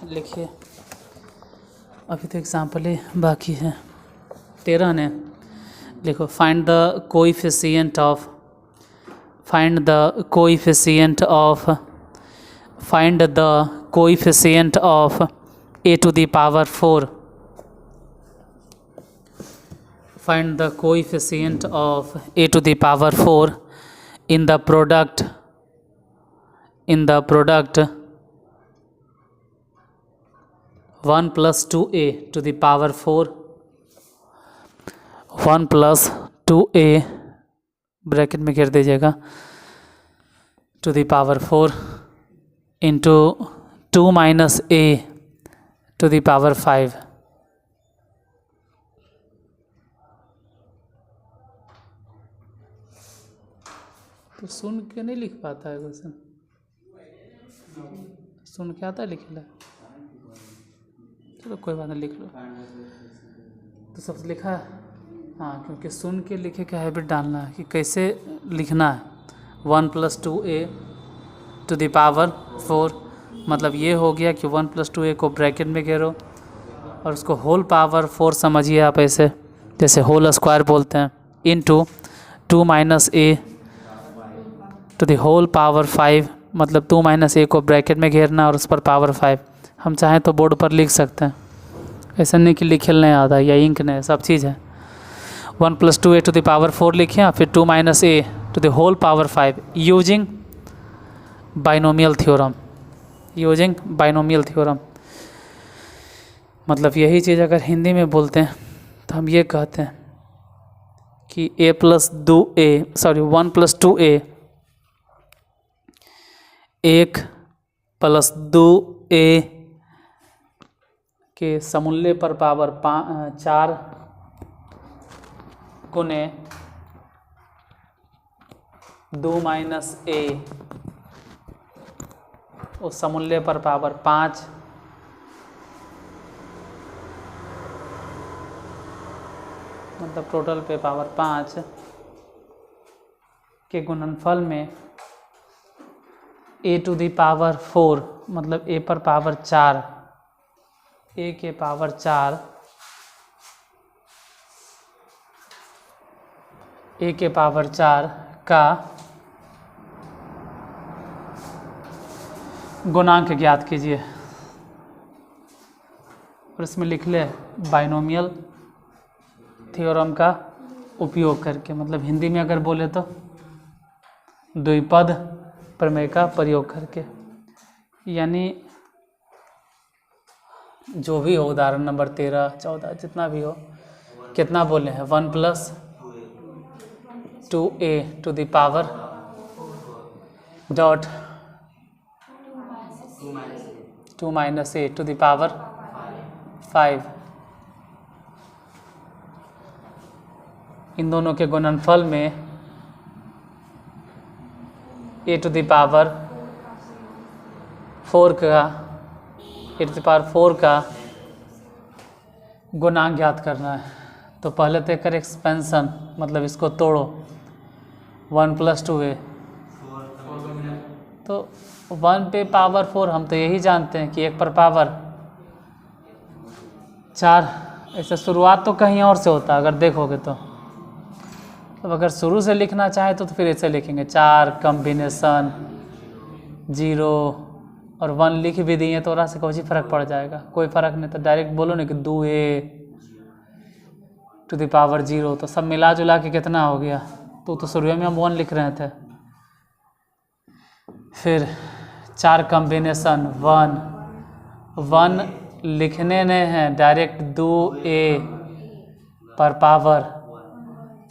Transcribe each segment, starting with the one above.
लिखिए, अभी तो एग्जाम्पल ही बाकी है। 13 ने लिखो, find the coefficient of a to the power 4. Find the coefficient of a to the power 4 in the product 1 plus 2a to the power 4, 1 plus 2a bracket में घेर दीजिएगा, to the power 4 into 2 minus a to the power 5. तो सुन के नहीं लिख पाता है question, सुन के आता है लिख ले, चलो कोई बात नहीं, लिख लो। तो सब लिखा है, हाँ, क्योंकि सुन के लिखे का हैबिट डालना है कि कैसे लिखना है। 1 plus 2a to the power 4, मतलब ये हो गया कि 1 plus 2a को ब्रैकेट में घेरो और उसको होल पावर 4 समझिए आप, ऐसे जैसे होल स्क्वायर बोलते हैं, into 2 minus a to the whole power 5, मतलब 2 minus a को ब्रैकेट में घेरना और उस पर पावर 5। हम चाहें तो बोर्ड पर लिख सकते हैं, ऐसा नहीं कि लिखल नहीं आता या इंक नहीं, सब चीज़ है। 1 plus 2a to the power 4 लिखें और फिर 2 minus a to the whole power 5 using binomial theorem. मतलब यही चीज़ अगर हिंदी में बोलते हैं तो हम ये कहते हैं कि 1 plus 2a 1 plus 2a के समूल्य पर पावर 4 गुने 2 minus a उस समूल्य पर पावर 5 मतलब टोटल पे पावर 5 के गुणनफल में a टू दी पावर 4, मतलब a पर पावर 4, a के पावर 4, a के पावर 4 का गुणांक ज्ञात कीजिए। और इसमें लिख ले बाइनोमियल थ्योरम का उपयोग करके, मतलब हिंदी में अगर बोले तो द्विपद प्रमेय का प्रयोग करके। यानी जो भी हो, उदाहरण नंबर 13, 14 जितना भी हो, कितना बोले हैं, 1 plus 2a to the power dot 2 minus a to the power 5, इन दोनों के गुणनफल में a to the power 4 का गुणांक ज्ञात करना है। तो पहले तो कर एक्सपेंशन, मतलब इसको तोड़ो, 1 plus 2a, तो 1 पे पावर 4 हम तो यही जानते हैं कि 1 पर पावर 4। ऐसे शुरुआत तो कहीं और से होता है अगर देखोगे तो। अब अगर शुरू से लिखना चाहे तो फिर ऐसे लिखेंगे, 4 कॉम्बिनेशन 0 और 1 लिख भी दिए तो से कुछ ही फर्क पड़ जाएगा, कोई फ़र्क नहीं। तो डायरेक्ट बोलो ना कि 2a टू द पावर 0, तो सब मिला जुला के कितना हो गया। तो शुरू में हम 1 लिख रहे थे, फिर 4 कॉम्बिनेशन 1 लिखने ने हैं डायरेक्ट 2a पर पावर,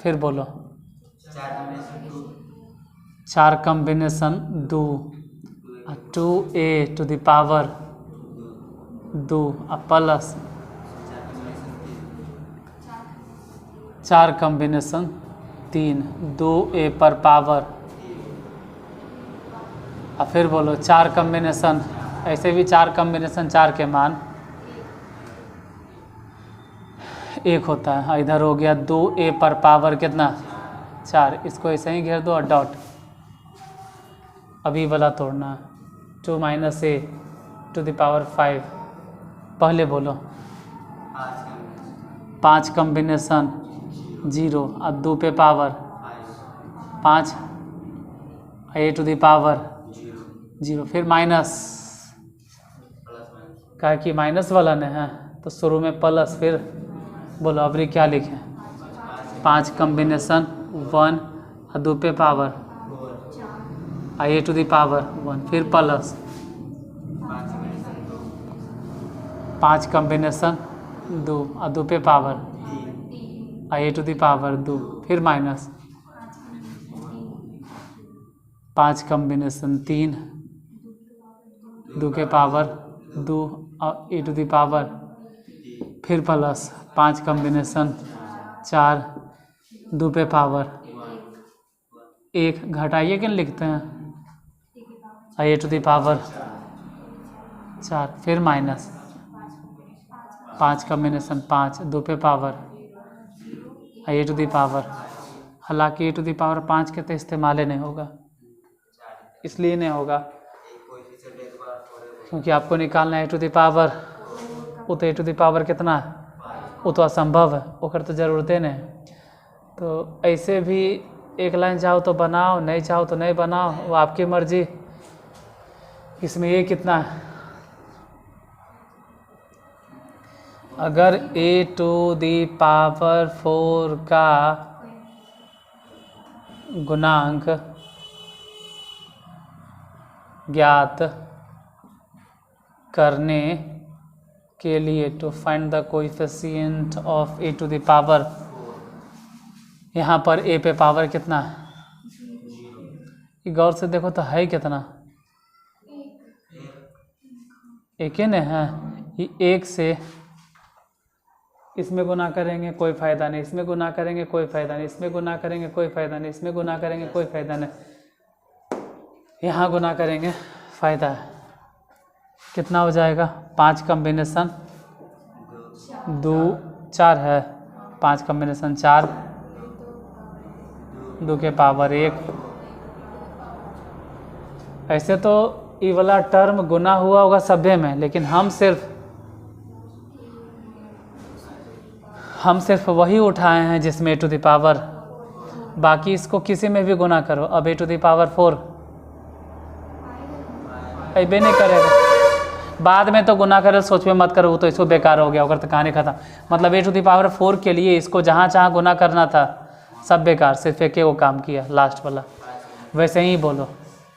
फिर बोलो 4 combination 2a to the power 2 plus 4 combination 3 2a पर पावर, और फिर बोलो 4 कॉम्बिनेशन, ऐसे भी 4 कॉम्बिनेशन 4 के मान 1 होता है। इधर हो गया 2a पर पावर कितना 4, इसको ऐसे ही घेर दो और डॉट। अभी वाला तोड़ना है 2 - a टू द पावर 5। पहले बोलो 5 कॉम्बिनेशन 0 और 2 पे power 5 a to the power 0, फिर माइनस का कि माइनस वाला ने है तो शुरू में प्लस, फिर बोलो अबरी क्या लिखें 5 कॉम्बिनेशन 1 और 2 पे power a to the power 1, फिर प्लस 5 कॉम्बिनेशन 2 और 2 पे power a to the power 2, फिर माइनस 5 कॉम्बिनेशन 3 2 के पावर 2 और a टू द पावर, फिर प्लस 5 कॉम्बिनेशन 4 2 पे पावर 1, घटाइए क्या लिखते हैं a टू द पावर 4, फिर माइनस 5 कॉम्बिनेशन 5 2 पे power a to the power. हालांकि a टू द पावर 5 के तो इस्तेमाल नहीं होगा, इसलिए नहीं होगा क्योंकि आपको निकालना है a टू द पावर, वो तो a टू द पावर कितना है, वो तो असंभव है, ओकर तो ज़रूरते नहीं। तो ऐसे भी एक लाइन चाहो तो बनाओ, नहीं चाहो तो नहीं बनाओ, वो आपकी मर्जी। इसमें ये कितना है, अगर a टू द पावर 4 का गुणांक ज्ञात करने के लिए to find the coefficient of a to the power, यहाँ पर a पे पावर कितना है, गौर से देखो तो है कितना, एक ही ने है। ये 1 से इसमें गुना करेंगे कोई फ़ायदा नहीं, इसमें गुना करेंगे कोई फ़ायदा नहीं, इसमें गुना करेंगे कोई फ़ायदा नहीं, इसमें गुना करेंगे कोई फ़ायदा नहीं, यहाँ गुना करेंगे फ़ायदा है। कितना हो जाएगा 5 कॉम्बिनेशन 2 4 है, 5 कॉम्बिनेशन 4 2 के पावर 1। ऐसे तो ये वाला टर्म गुना हुआ होगा सभ्य में, लेकिन हम सिर्फ वही उठाए हैं जिसमें a टू द पावर, बाकी इसको किसी में भी गुना करो। अब a टू द पावर 4 ऐबे नहीं करेगा, बाद में तो गुना करे सोच में मत करो, वो तो इसको बेकार हो गया अगर तो कहानी खत्म। मतलब a टू द पावर 4 के लिए इसको जहाँ जहाँ गुना करना था सब बेकार, सिर्फ एक वो काम किया लास्ट वाला। वैसे ही बोलो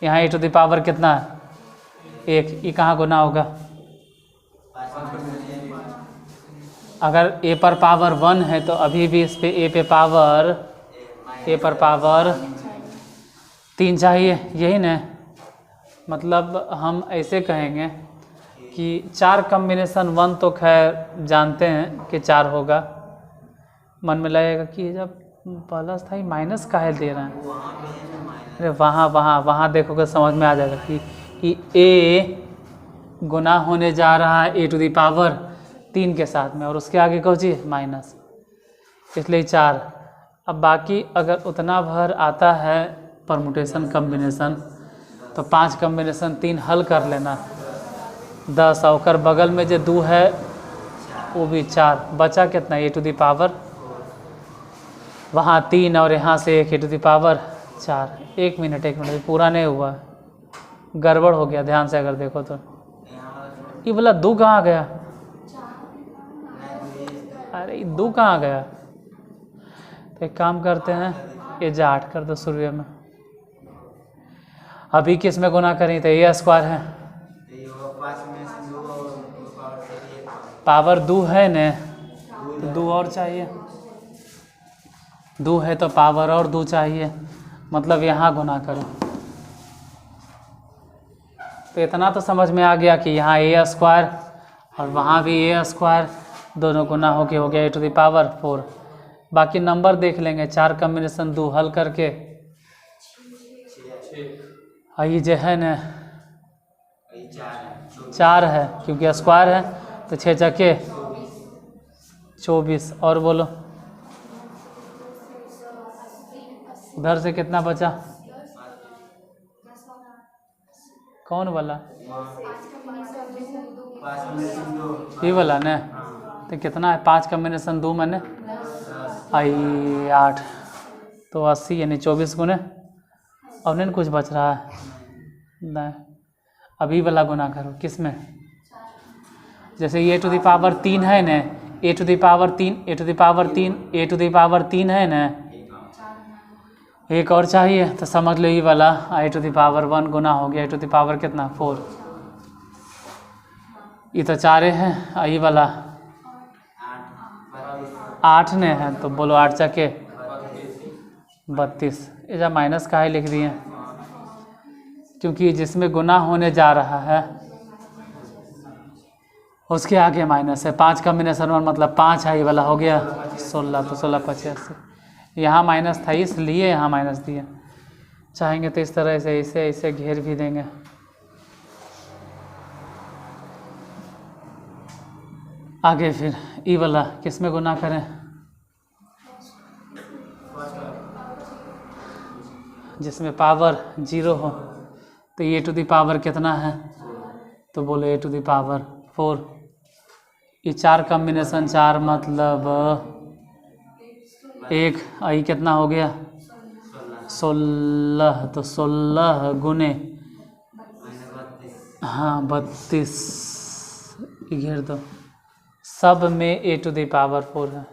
यहाँ a टू द पावर कितना है 1, ये कहाँ गुना होगा, अगर a पर पावर 1 है तो अभी भी इस पे a पर पावर 3 चाहिए, यही न। मतलब हम ऐसे कहेंगे कि 4 कॉम्बिनेशन 1 तो खैर जानते हैं कि 4 होगा, मन में लगेगा कि जब प्लस था ये माइनस काहे दे रहे हैं, अरे वहाँ देखोगे समझ में आ जाएगा कि a गुना होने जा रहा है a टू द पावर 3 के साथ में, और उसके आगे कहो जी माइनस, इसलिए 4। अब बाकी अगर उतना भर आता है परमुटेशन कॉम्बिनेशन तो 5 कॉम्बिनेशन 3 हल कर लेना 10, और बगल में जो 2 है वो भी 4, बचा कितना a टू द पावर, वहाँ 3 और यहाँ से 1 a टू द पावर 4। एक मिनट पूरा नहीं हुआ, गड़बड़ हो गया, ध्यान से अगर देखो तो ये बोला 2 कहाँ गया, अरे 2 कहाँ गया। तो एक काम करते हैं, ये जा 8 कर दो शुरू में। अभी किस में गुना करें तो a स्क्वायर है, पावर 2 है न, तो 2 और चाहिए, 2 है तो पावर और 2 चाहिए, मतलब यहाँ गुना करो। तो इतना तो समझ में आ गया कि यहाँ a स्क्वायर और वहाँ भी a स्क्वायर, दोनों गुना हो गया a टू द पावर 4। बाकी नंबर देख लेंगे, 4 कॉम्बिनेशन 2 हल करके, ये जो है न 4 है क्योंकि स्क्वायर है, तो 6 चक्के 24 और बोलो उधर से कितना बचा? कौन वाला? ये वाला ना? तो कितना है? 5 कॉम्बिनेशन 2 मैंने आई 8 तो 80 यानी 24 गुने और नहीं कुछ बच रहा है नहीं। अभी वाला गुना करो किस में? जैसे ये टू द पावर 3 है ना, A to the power 3 A to the power 3 A to the power 3 है ना, एक और चाहिए तो समझ लो ये वाला आई टू द पावर 1 गुना हो गया ए टू द पावर कितना 4। ये तो 4 है, ये वाला 8 ने है तो बोलो 8 चके 32। इधर माइनस का ही लिख दिए क्योंकि जिसमें गुना होने जा रहा है उसके आगे माइनस है। 5 कॉम्बिनेशन 1 मतलब 5 है, ये वाला हो गया 16 तो 16 85। यहाँ माइनस था इसलिए यहाँ माइनस दिया। चाहेंगे तो इस तरह से इसे इसे घेर भी देंगे। आगे फिर ई वाला किस में गुना करें? जिसमें पावर 0 हो तो ए टू द पावर कितना है तो बोलो ए टू द पावर 4। ये 4 कॉम्बिनेशन 4 मतलब 1 आई कितना हो गया 16 तो 16 गुने हाँ 32 घेर दो। सब में ए टू द पावर 4 है,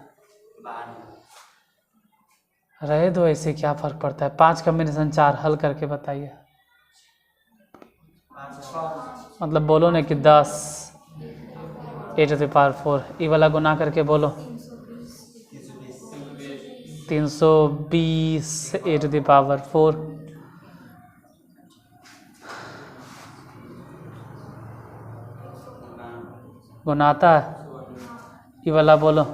रहे दो ऐसे क्या फ़र्क पड़ता है। 5 कॉम्बिनेशन 4 हल करके बताइए। मतलब बोलो ना कि 10 ए टू द पावर 4 ये वाला गुना करके बोलो 320 ए टू द पावर 4। गुनाता है ये वाला बोलो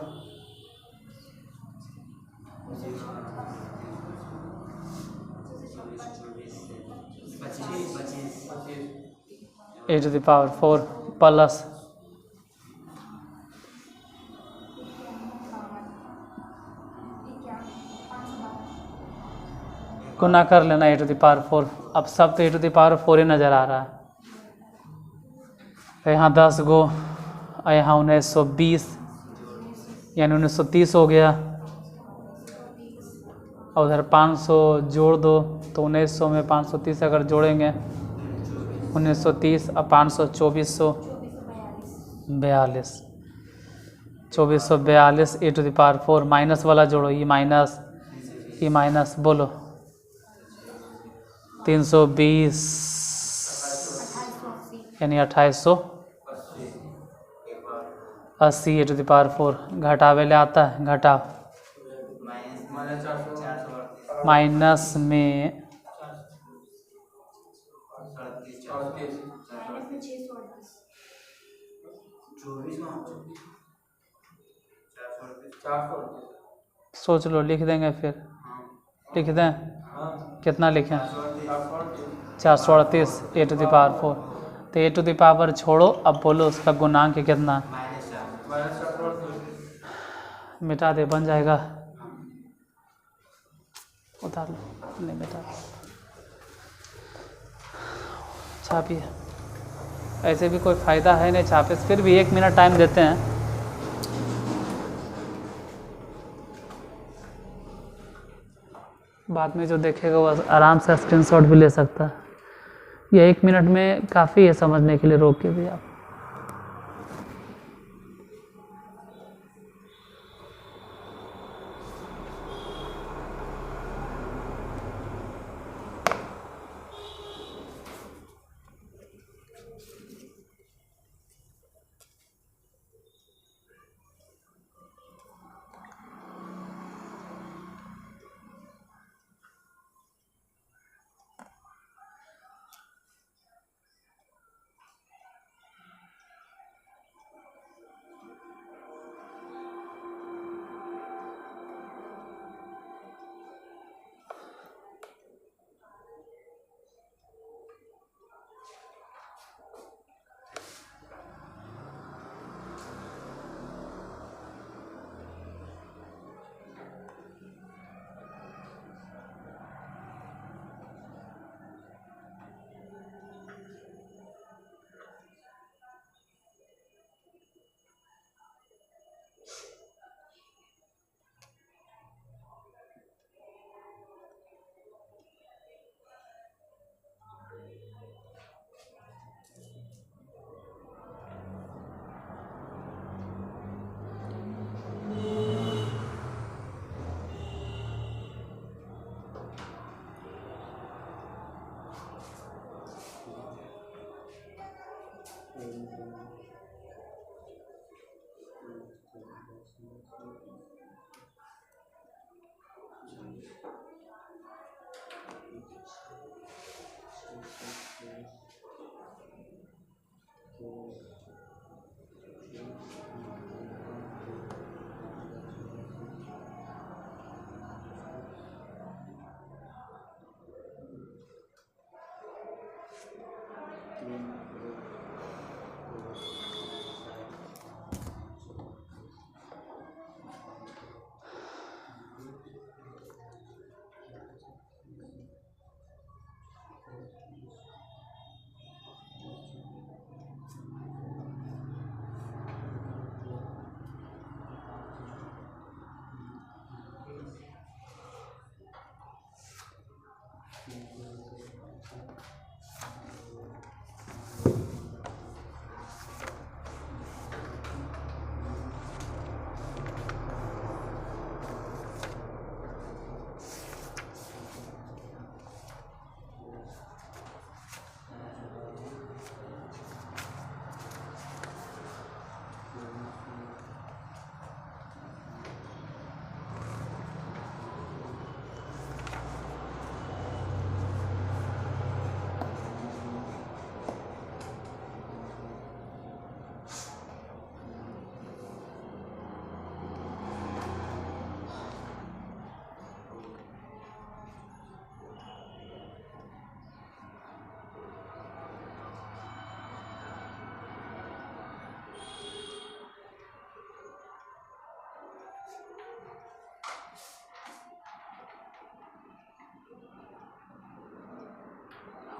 ए टू द पावर 4 प्लस गुना कर लेना ए टू द पावर 4। अब सब तो ए टू द पावर 4 ही नज़र आ रहा है। यहाँ 10 गो और यहाँ 1920 यानी 1930 हो गया और उधर 500 जोड़ दो तो 1900 में 530 अगर जोड़ेंगे 1930 और 500 2442 2442 ए टू द पावर 4। माइनस वाला जोड़ो ये माइनस बोलो 320 यानी 2880 ए टू द पावर 4। घटावे ले आता है घटाओ माइनस में 4 सोच लो लिख देंगे फिर लिख दें कितना लिखें 438 ए टू द पावर 4। तो ए टू द पावर छोड़ो अब बोलो उसका गुणांक कितना मिटा दे बन जाएगा उतार लो नहीं मिटा छापिए। ऐसे भी कोई फ़ायदा है नहीं छापे फिर भी 1 मिनट टाइम देते हैं। बाद में जो देखेगा वो आराम से स्क्रीनशॉट भी ले सकता है। ये 1 मिनट में काफ़ी है समझने के लिए, रोक के भी आप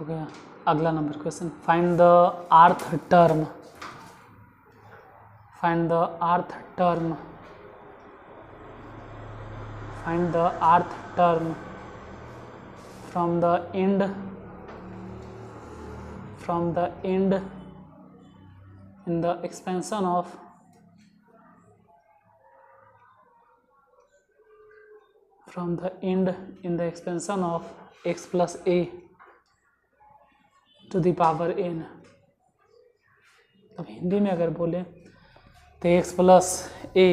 हो गया। अगला नंबर क्वेश्चन, फाइंड द आर्थ टर्म, फाइंड द आर्थ टर्म, फाइंड द आर्थ term from the end, from the end in the expansion of from the end in the expansion of x plus a to the power n। अब हिंदी में अगर बोले तो x plus a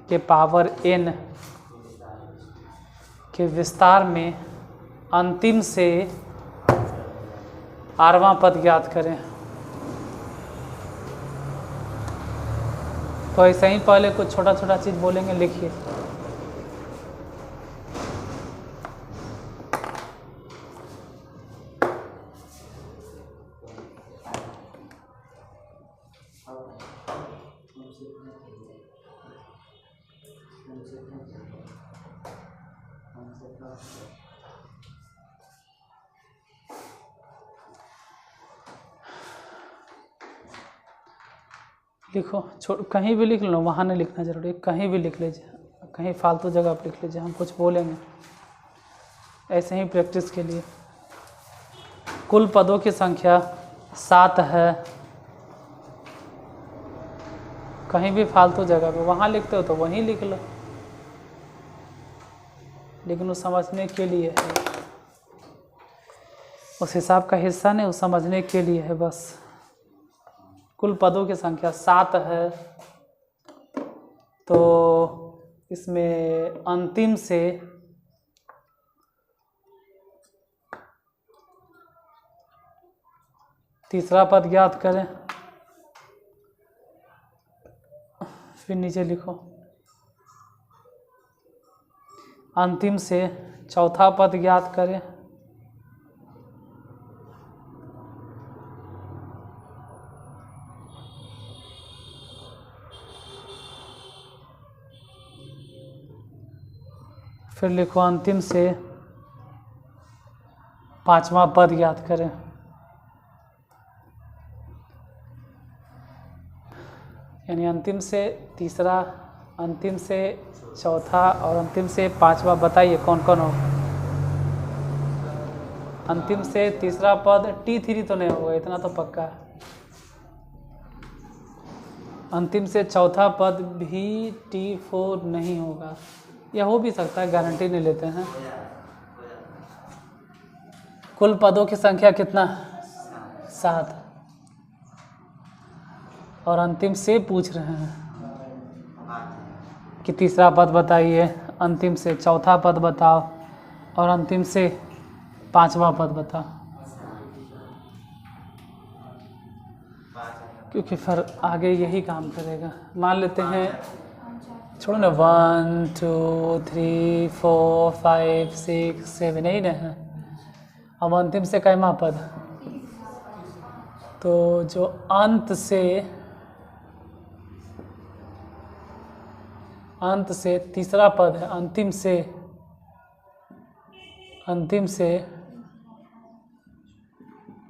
के power n के विस्तार में अंतिम से आठवां पद ज्ञात करें। तो ऐसे ही पहले कुछ छोटा छोटा चीज़ बोलेंगे, लिखिए। लिखो, कहीं भी लिख लो, वहाँ नहीं लिखना जरूरी है, कहीं भी लिख लीजिए, कहीं फालतू जगह पर लिख लीजिए, हम कुछ बोलेंगे ऐसे ही प्रैक्टिस के लिए। कुल पदों की संख्या 7 है, कहीं भी फालतू जगह पे वहाँ लिखते हो तो वहीं लिख लो, लेकिन वो समझने के लिए है, उस हिसाब का हिस्सा नहीं, वो समझने के लिए है बस। कुल पदों की संख्या 7 है, तो इसमें अंतिम से तीसरा पद ज्ञात करें, फिर नीचे लिखो। अंतिम से चौथा पद ज्ञात करें, फिर लिखो अंतिम से पांचवा पद ज्ञात करें। यानी अंतिम से तीसरा, अंतिम से चौथा और अंतिम से पांचवा, बताइए कौन कौन होगा। अंतिम से तीसरा पद T3 तो नहीं होगा, इतना तो पक्का है। अंतिम से चौथा पद भी T4 नहीं होगा, या हो भी सकता है, गारंटी नहीं लेते हैं। कुल पदों की संख्या कितना? 7। और अंतिम से पूछ रहे हैं कि तीसरा पद बताइए, अंतिम से चौथा पद बताओ और अंतिम से पांचवा पद बताओ, क्योंकि फिर आगे यही काम करेगा। मान लेते हैं, छोड़ो ना, 1 2 3 4 5 6 7 8 है। अब अंतिम से कैमा पद, तो जो अंत से तीसरा पद है, अंतिम से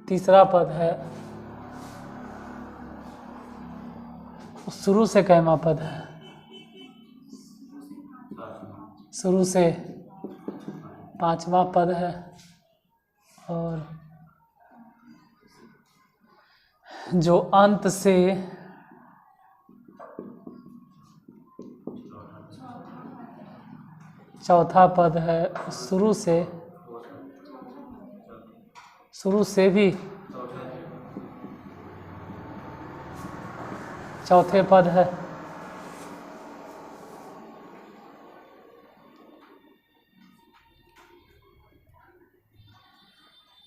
तीसरा पद है, शुरू से कैमा पद है, शुरू से पांचवा पद है, और जो अंत से चौथा पद है, शुरू से भी चौथे पद है,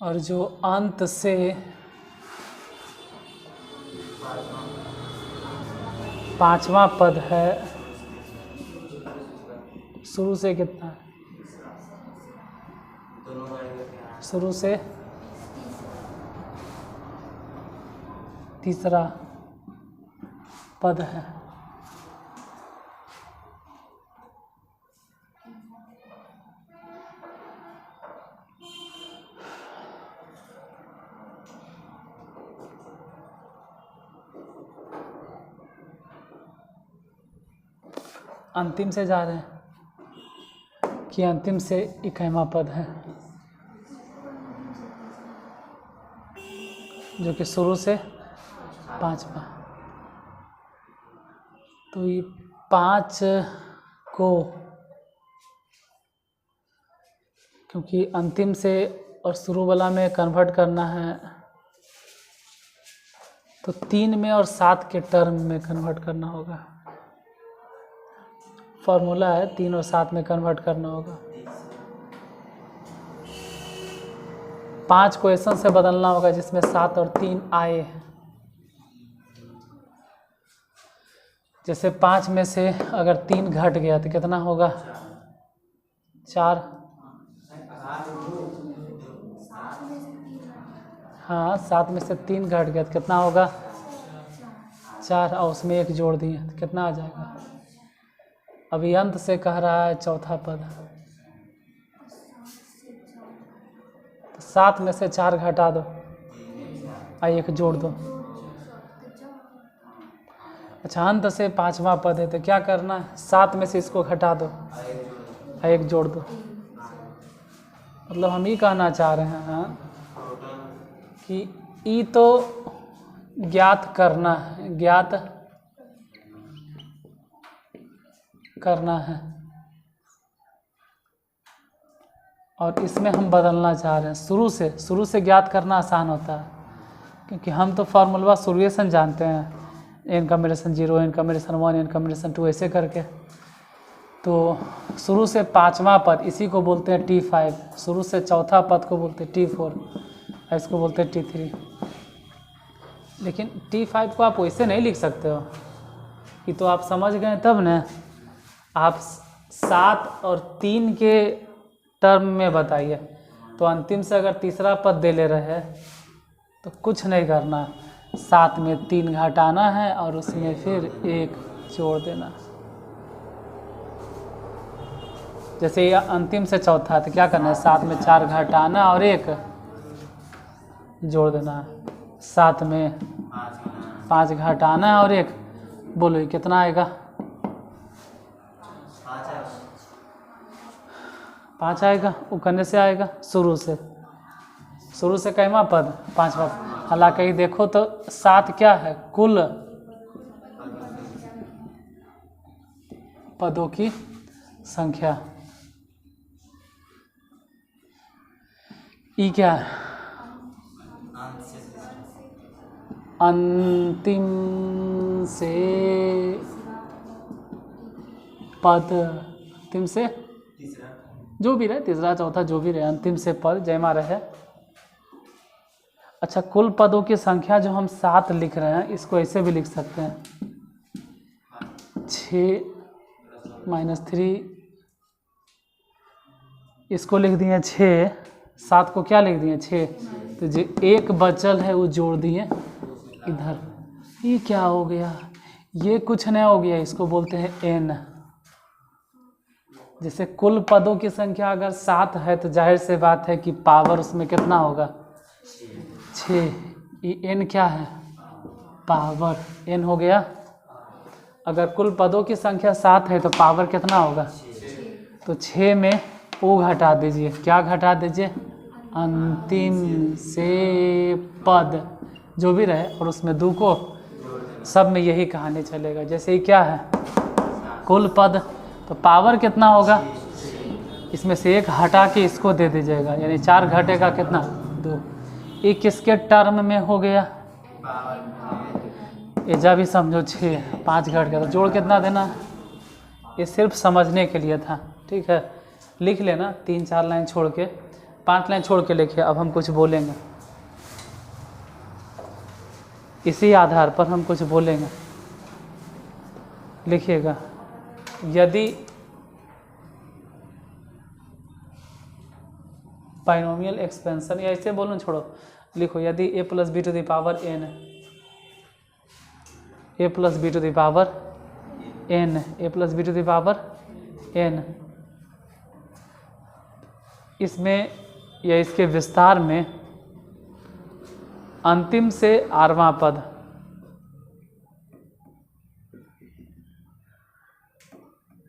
और जो अंत से पांचवा पद है, शुरू से कितना है? शुरू से तीसरा पद है। अंतिम से जा रहे हैं कि अंतिम से इक्कीसवां पद है, जो कि शुरू से 5वां। तो ये 5 को क्योंकि अंतिम से और शुरू वाला में कन्वर्ट करना है, तो 3 में और 7 के टर्म में कन्वर्ट करना होगा। फॉर्मूला है 3 और 7 में कन्वर्ट करना होगा। 5 क्वेश्चन से बदलना होगा जिसमें 7 और 3 आए। जैसे 5 में से अगर 3 घट गया तो कितना होगा? 4। हाँ, 7 में से 3 घट गया तो कितना होगा? 4, और उसमें 1 जोड़ दिए तो कितना आ जाएगा? अभी अंत से कह रहा है चौथा पद, तो 7 में से 4 घटा दो और 1 जोड़ दो। अच्छा, अंत से 5वां पद है तो क्या करना है? 7 में से इसको घटा दो और 1 जोड़ दो। मतलब हम ये कहना चाह रहे हैं कि ई तो ज्ञात करना है, ज्ञात करना है, और इसमें हम बदलना चाह रहे हैं। शुरू से ज्ञात करना आसान होता है, क्योंकि हम तो फार्मूला शुरू से जानते हैं, n combination 0, n combination 1, n combination 2 ऐसे करके। तो शुरू से 5वां पद, इसी को बोलते हैं T5। शुरू से चौथा पद को बोलते हैं T4 और इसको बोलते हैं T3। लेकिन T5 को आप वैसे नहीं लिख सकते हो, कि तो आप समझ गए तब ना। आप 7 और 3 के टर्म में बताइए। तो अंतिम से अगर तीसरा पद दे ले रहे तो कुछ नहीं करना, 7 में 3 घटाना है और उसमें फिर 1 जोड़ देना। जैसे ये अंतिम से चौथा तो क्या करना है? 7 में 4 घटाना और 1 जोड़ देना। 7 में 5 घटाना है और 1, बोलो ये कितना आएगा? 5 आएगा। वो करने से आएगा शुरू से कैमा पद? 5वां। हालांकि ही देखो तो 7 क्या है? कुल पदों की संख्या। ई क्या है? अंतिम से पद, अंतिम से जो भी रहे, तीसरा चौथा जो भी रहे, अंतिम से पद जयमा रहे। अच्छा, कुल पदों की संख्या जो हम 7 लिख रहे हैं, इसको ऐसे भी लिख सकते हैं 6 - 3, इसको लिख दिए 6। 7 को क्या लिख दिए? 6। तो जो 1 बचल है वो जोड़ दिए इधर। ये क्या हो गया? ये कुछ नहीं हो गया, इसको बोलते हैं n। जैसे कुल पदों की संख्या अगर 7 है तो जाहिर से बात है कि पावर उसमें कितना होगा? 6। ये n क्या है? पावर n हो गया। अगर कुल पदों की संख्या 7 है तो पावर कितना होगा? तो 6 में ओ घटा दीजिए। क्या घटा दीजिए? अंतिम से पद जो भी रहे, और उसमें 2 को, सब में यही कहानी चलेगा। जैसे ही क्या है? कुल पद, तो पावर कितना होगा? इसमें से 1 हटा के इसको दे दीजिएगा, यानी 4 घटेगा कितना? 2। ये किसके टर्म में हो गया? एजा भी समझो 6, 5 घट गया तो जोड़ कितना देना? ये सिर्फ समझने के लिए था, ठीक है। लिख लेना 3-4 लाइन छोड़ के, 5 लाइन छोड़ के लिखिए। अब हम कुछ बोलेंगे, इसी आधार पर हम कुछ बोलेंगे। लिखिएगा, यदि बाइनोमियल एक्सपेंशन, या ऐसे बोलूँ, छोड़ो, लिखो यदि a + b to the power n, a + b to the power n, a + b to the power n, इसमें या इसके विस्तार में अंतिम से 8वां पद,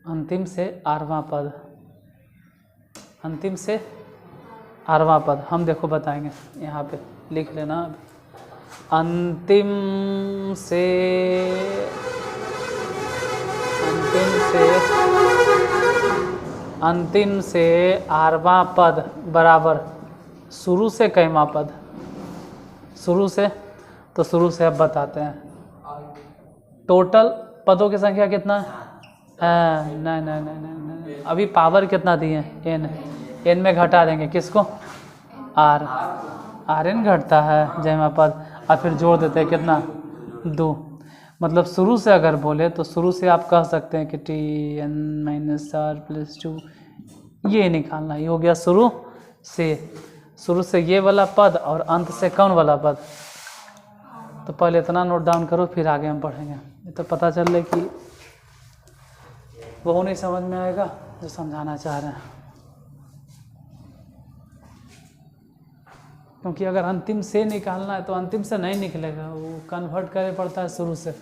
अंतिम से आठवां पद, अंतिम से आठवां पद हम देखो बताएंगे, यहाँ पे लिख लेना। अंतिम से आठवां पद बराबर शुरू से कैमा पद, शुरू से, तो शुरू से अब बताते हैं। टोटल पदों की संख्या कितना है? नहीं, अभी पावर कितना दिए? एन, एन में घटा देंगे किसको? आर एन घटता है जैमा पद, और फिर जोड़ देते हैं कितना? 2। मतलब शुरू से अगर बोले तो शुरू से आप कह सकते हैं कि T N minus R plus 2, ये निकालना, ये हो गया शुरू से। शुरू से ये वाला पद और अंत से कौन वाला पद? तो पहले इतना नोट डाउन करो, फिर आगे हम पढ़ेंगे। ये तो पता चल रहा है कि वो नहीं समझ में आएगा जो समझाना चाह रहे हैं, क्योंकि अगर अंतिम से निकालना है तो अंतिम से नहीं निकलेगा, वो कन्वर्ट करे पड़ता है शुरू से।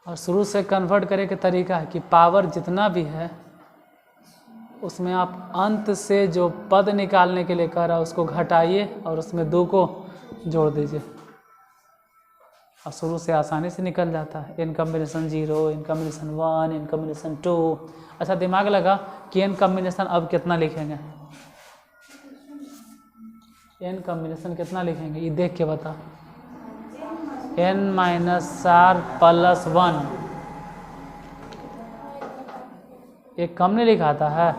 और शुरू से कन्वर्ट करे के तरीका है कि पावर जितना भी है उसमें आप अंत से जो पद निकालने के लिए कह रहा है उसको घटाइए और उसमें 2 को जोड़ दीजिए, और शुरू से आसानी से निकल जाता है। n combination 0, n combination 1, n combination 2। अच्छा दिमाग लगा कि n कॉम्बिनेशन अब कितना लिखेंगे? n कॉम्बिनेशन कितना लिखेंगे ये देख के बता। n माइनस आर प्लस 1, एक कम नहीं लिखाता है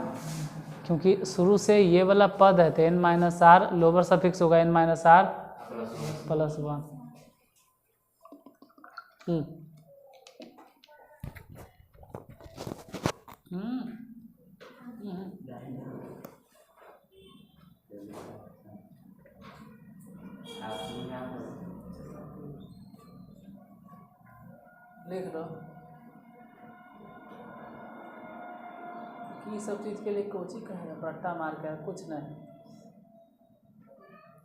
क्योंकि शुरू से ये वाला पद है, तो n minus R lower suffix होगा, n माइनस आर प्लस 1। लिख लो कि सब चीज़ के लिए कोची कहेगा, रट्टा मार कर कुछ नहीं।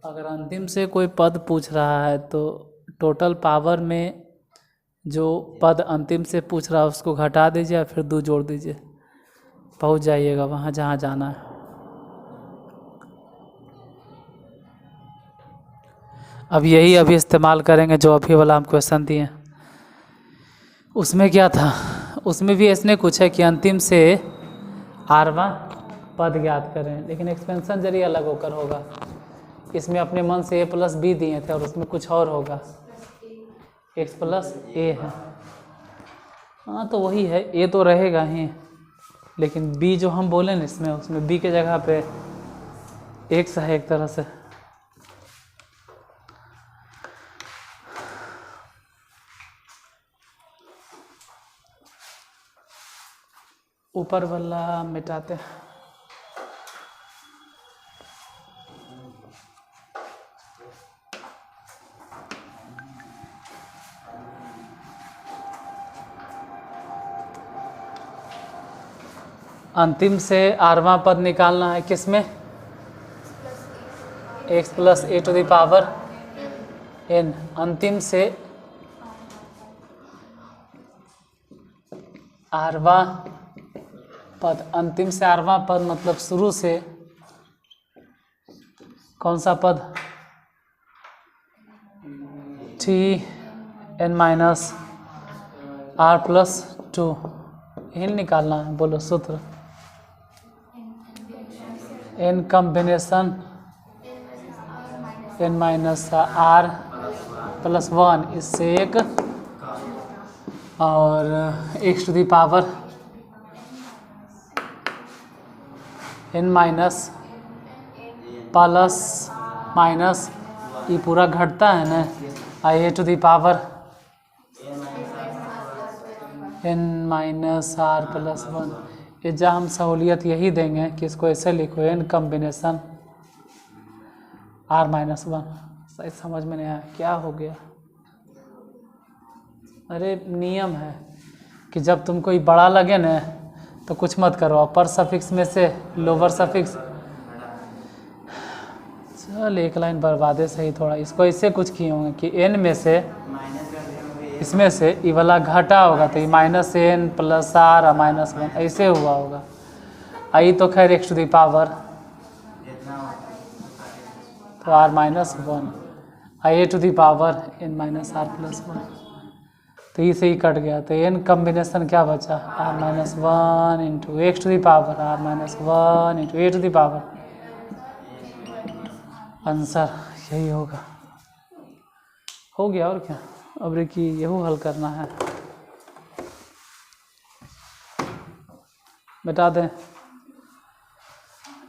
अगर अंतिम से कोई पद पूछ रहा है तो टोटल पावर में जो पद अंतिम से पूछ रहा है उसको घटा दीजिए और फिर 2 जोड़ दीजिए, पहुंच जाइएगा वहाँ जहाँ जाना है। अब यही अभी इस्तेमाल करेंगे जो अभी वाला हम क्वेश्चन दिए। उसमें क्या था? उसमें भी इसने कुछ है कि अंतिम से आठवां पद ज्ञात करें, लेकिन एक्सपेंशन जरिए अलग होकर होगा। इसमें अपने मन से a प्लस बी दिए थे और उसमें कुछ और होगा, x प्लस ए है। हाँ तो वही है, a तो रहेगा ही, लेकिन b जो हम बोले ना इसमें, उसमें b के जगह पे x है एक तरह से। ऊपर वाला मिटाते हैं। अंतिम से आठवां पद निकालना है किसमें? x plus A to the power n। अंतिम से आठवां पद, अंतिम से आठवां पद मतलब शुरू से कौन सा पद? T N minus R plus 2, यही निकालना है। बोलो सूत्र। n combination n minus R plus 1, इससे एक और x to the power n minus plus minus, ये पूरा घटता है ना, I a to the power n minus R plus 1। ये जहाँ हम सहूलियत यही देंगे कि इसको ऐसे लिखो, n कॉम्बिनेशन r माइनस 1। सही समझ में नहीं आया क्या हो गया? अरे नियम है कि जब तुम कोई बड़ा लगे ना तो कुछ मत करो, अपर सफिक्स में से लोअर सफिक्स। चल एक लाइन बर्बादे सही थोड़ा, इसको ऐसे कुछ किए होंगे कि n में से इसमें से ये वाला घटा होगा तो ये -n + r और -1 ऐसे हुआ होगा। आई तो खैर x टू द पावर तो r-1 a to the power n - r+1 तो ये से ही कट गया। तो n कम्बिनेशन क्या बचा r-1 into x to the power r-1 into a to the power. Answer यही होगा। हो गया और क्या। अब देखिए यही हल करना है। बता दें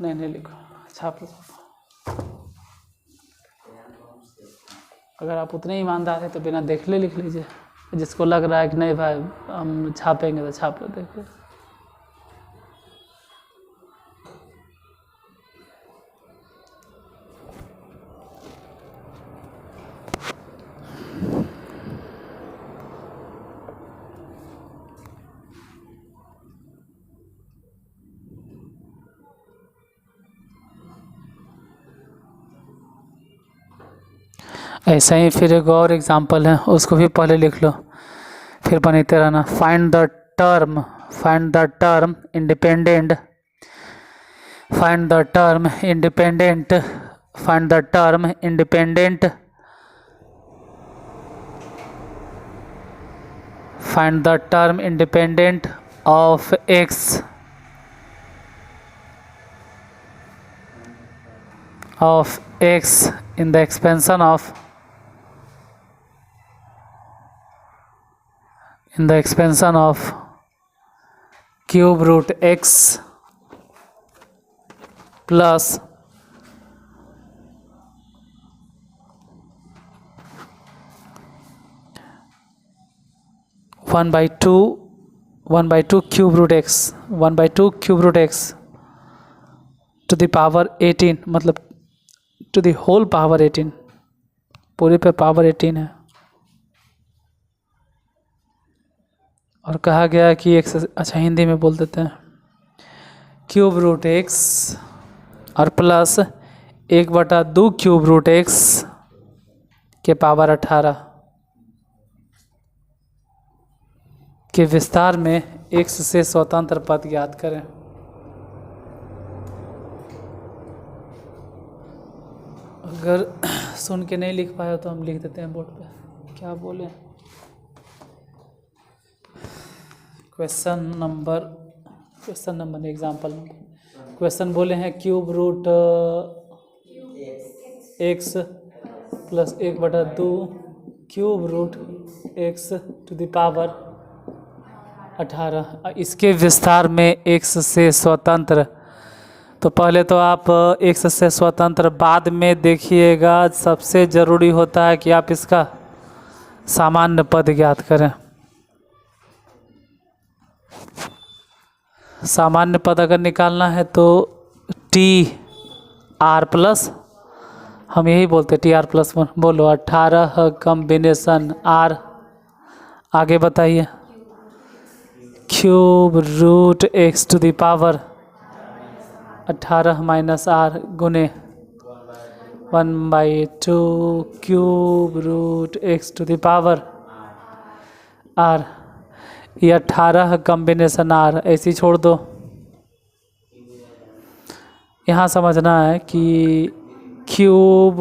नहीं लिखो छाप लो। अगर आप उतने ईमानदार हैं तो बिना देखले लिख लीजिए। जिसको लग रहा है कि नहीं भाई हम छापेंगे तो छाप लो। देखिए ऐसा ही फिर एक और एग्जांपल है, उसको भी पहले लिख लो फिर बनाते रहना। Find the term independent of x in the expansion of cube root x plus 1/2 cube root x to the power 18, मतलब to the whole power 18, पूरे पे पावर 18 है। और कहा गया कि x, अच्छा हिंदी में बोल देते हैं, क्यूब रूट x और प्लस 1/2 क्यूब रूट x के पावर 18 के विस्तार में x से स्वतंत्र पद ज्ञात करें। अगर सुन के नहीं लिख पाए तो हम लिख देते हैं बोर्ड पे। क्या बोले, क्वेश्चन नंबर एग्जाम्पल क्वेश्चन बोले हैं cube root x plus 1/2 cube root x to the power 18, इसके विस्तार में x से स्वतंत्र। तो पहले तो आप x से स्वतंत्र, बाद में देखिएगा सबसे ज़रूरी होता है कि आप इसका सामान्य पद ज्ञात करें। सामान्य पद अगर निकालना है तो TR+, हम यही बोलते TR+1। बोलो 18 कॉम्बिनेशन R, आगे बताइए, cube root x to the power 18 -r गुने 1/2 cube root x to the power r। ये 18 कॉम्बिनेशन r ऐसे ही छोड़ दो। यहाँ समझना है कि cube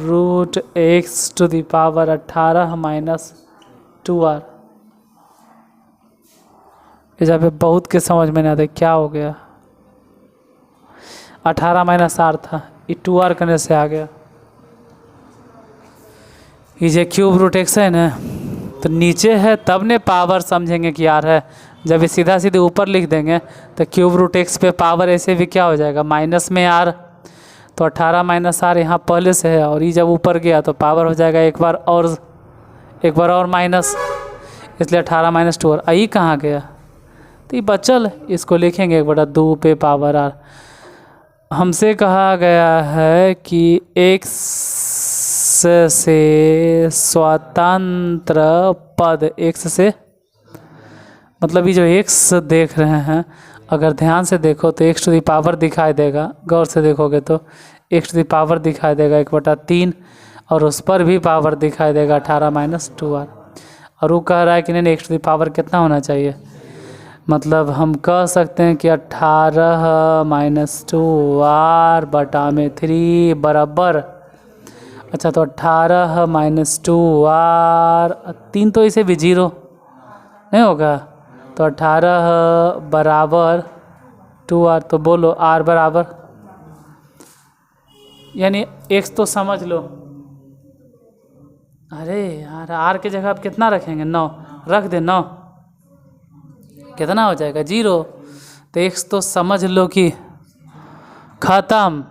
root x to the power 18 -2r। जब बहुत के समझ में नहीं आता क्या हो गया। 18 -r था, ये 2r करने से आ गया। ये जो क्यूब रूट x है ना, तो नीचे है तब ने पावर समझेंगे कि r है। जब ये सीधा सीधे ऊपर लिख देंगे तो क्यूब रूट x पे पावर ऐसे भी क्या हो जाएगा, माइनस में r। तो 18 -r यहाँ पहले से है, और ये जब ऊपर गया तो पावर हो जाएगा एक बार और माइनस, इसलिए 18 - 2r। आई कहाँ गया, तो ये बचल, इसको लिखेंगे 1/2 पे पावर r। हमसे कहा गया है कि x से स्वतंत्र पद, x से मतलब ये जो x देख रहे हैं, अगर ध्यान से देखो तो x टू द पावर दिखाई देगा। गौर से देखोगे तो x टू द पावर दिखाई देगा 1/3, और उस पर भी पावर दिखाई देगा 18 - 2r। और वो कह रहा है कि नहीं x टू द पावर कितना होना चाहिए, मतलब हम कह सकते हैं कि 18 माइनस 2r बटा में 3 बराबर, अच्छा तो 18 माइनस 2r, 3 तो इसे भी 0 नहीं होगा, तो 18 बराबर 2r, तो बोलो r बराबर, यानी x तो समझ लो, अरे यार r की जगह आप कितना रखेंगे, 9 रख दे, 9 कितना हो जाएगा 0, तो x तो समझ लो कि ख़त्म।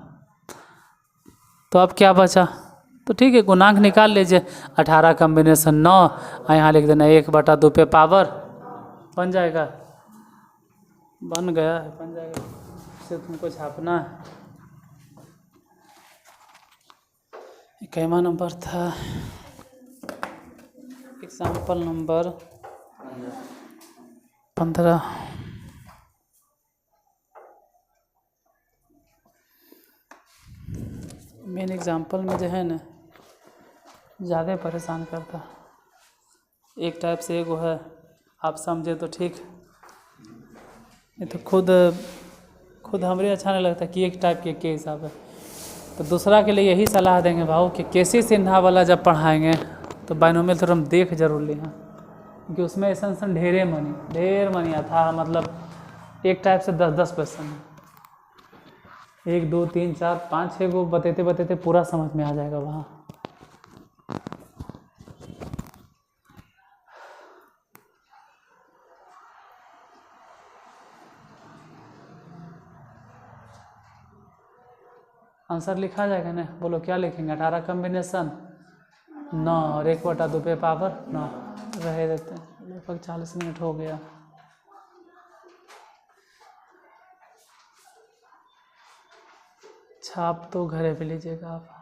तो अब क्या बचा, तो ठीक है गुणांक निकाल लीजिए, 18 कॉम्बिनेशन 9 और यहाँ लिख देना 1/2 पे पावर, बन जाएगा, बन गया है, बन जाएगा, सिर्फ तुमको छापना है। कैमा नंबर था, एग्जाम्पल नंबर 15। मेन एग्जाम्पल में जो है ना ज़्यादा परेशान करता, एक टाइप से एगो है, आप समझे तो ठीक, नहीं तो खुद हमरे अच्छा नहीं लगता कि एक टाइप के हिसाब है। तो दूसरा के लिए यही सलाह देंगे भाव कि केसी सिन्हा वाला जब पढ़ाएंगे तो बाइनोमियल थ्योरम देख जरूर लें, क्योंकि उसमें ऐसा ढेर मनी था, मतलब एक टाइप से 10 क्वेश्चन, 1 2 3 4 5 6 को बतेते पूरा समझ में आ जाएगा वहाँ। आंसर लिखा जाएगा ना, बोलो क्या लिखेंगे, 18 कॉम्बिनेशन 9 और 1/2 पे पावर 9, रहे देते हैं, लगभग 40 मिनट हो गया। छाप तो घरे पे लीजिएगा आप।